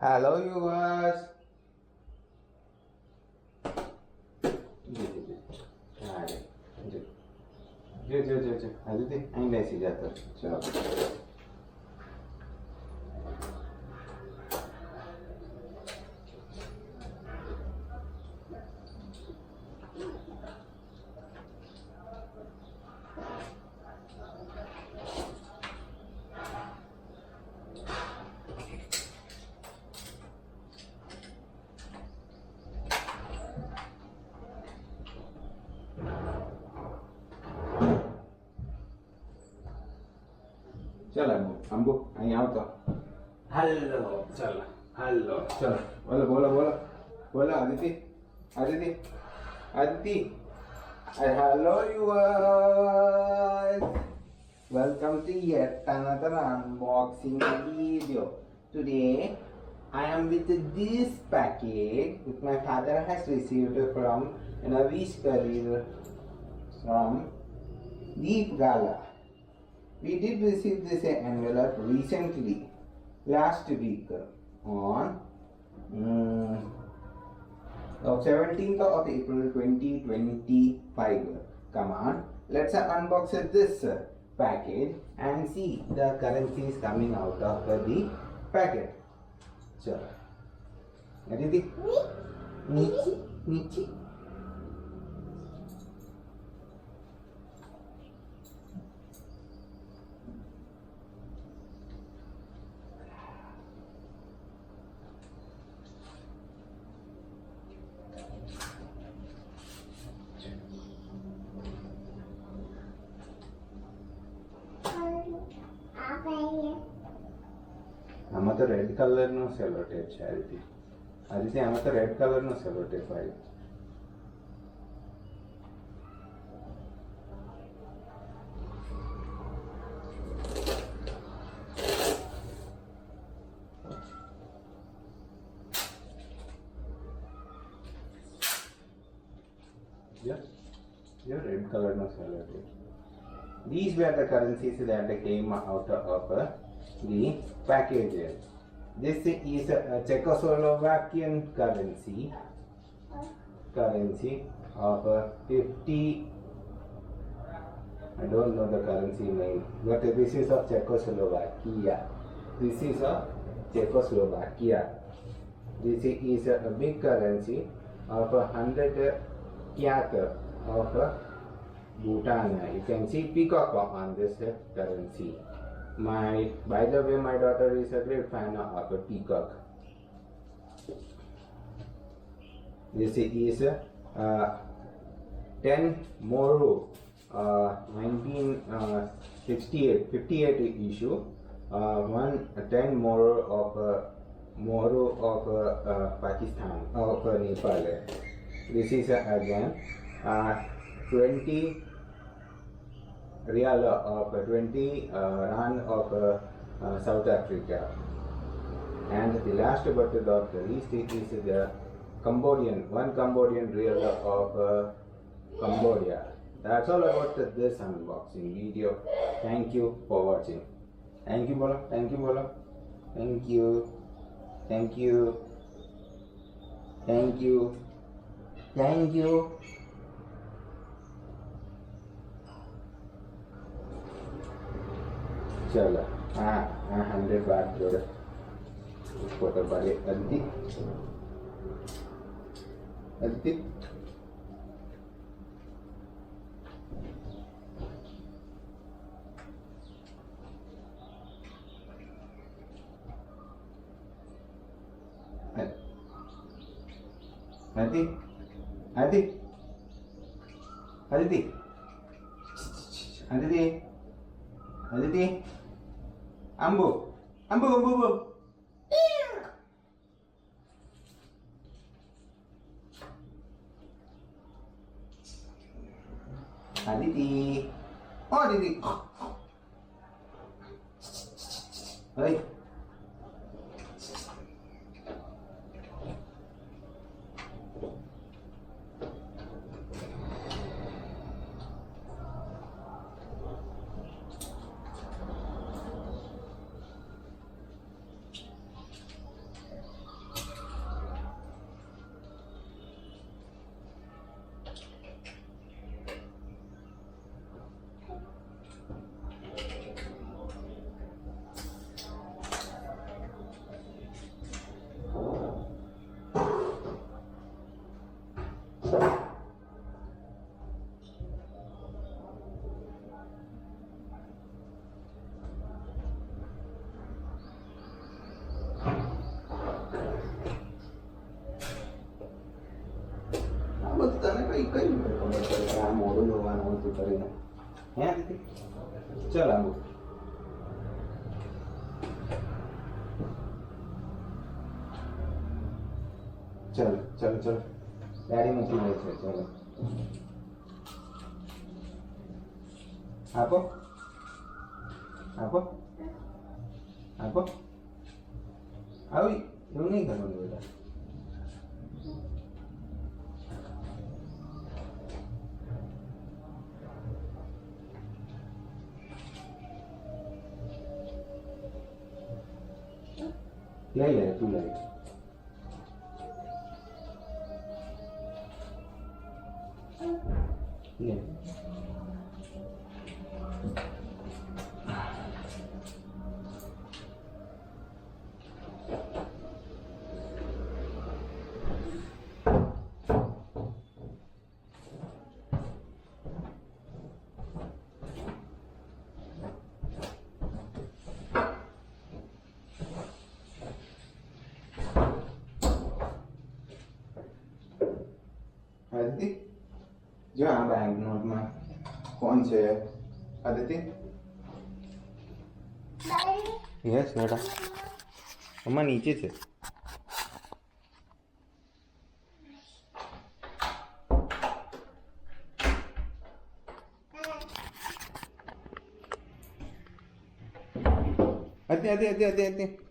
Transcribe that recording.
Hello viewers. जो आदिति आई ऐसे जाता चलो चल अंबू અહીં આવતો हेलो चल हेलो चल बोलो बोलो बोलो बोलो Aditi Aditi Aditi hello viewers, welcome to yet another unboxing video. Today I am with this package which my father has received from Navish Career from Deep Gala. We did receive this envelope recently, last week on 17th of April 2025. Come on, let's unbox this package and see the currencies coming out of the packet. Chalo. Aditi? Nichi? Nichi? આમાં તો red કલરનો સેલો tap છે આદિતિ આમાં તો red કલરનો સેલો tap આવ્યો red કલરનો સેલો tap. These were the currencies that came out of the package. This is a Czechoslovakian currency of 50. I don't know the currency name, but this is of Czechoslovakia. This is of Czechoslovakia. This is a big currency of 100 kyat of Bhutan. You can see peacock on this currency. By the way, my daughter is a great fan of a peacock. This is 10 Moro 58 issue. 10 Moro of Pakistan, of Nepal. This is again 20 Real of 20 Rand of South Africa. And the last but not the least is the one Cambodian Real of Cambodia. That's all about this unboxing video. Thank you for watching. Thank you Bolo, thank you Bolo, thank you, thank you, thank you, thank you. चलो हाँ 100 बात जोड़े photo बारे Aditi Aditi Aditi Aditi Aditi Aditi Aditi Ambu, Ambu, Ambu, Ambu. Aditi, oh Aditi. Hey. કરવાનું હોય તું કરીને હે દીદી ચાલ આવું ચલો ચલો ચલો ગાડી મૂકી દે છે ચલો આપો આપો આપો આવી એવું નહીં કરવાનું બેટા લઈ લે તું લઈ લે આદિતિ જો આ બેંક નોટમાં કોણ છે આદિતિ યસ બેટા મમ્મા નીચે છે આદિ આદિ આદિ આદિ આદિ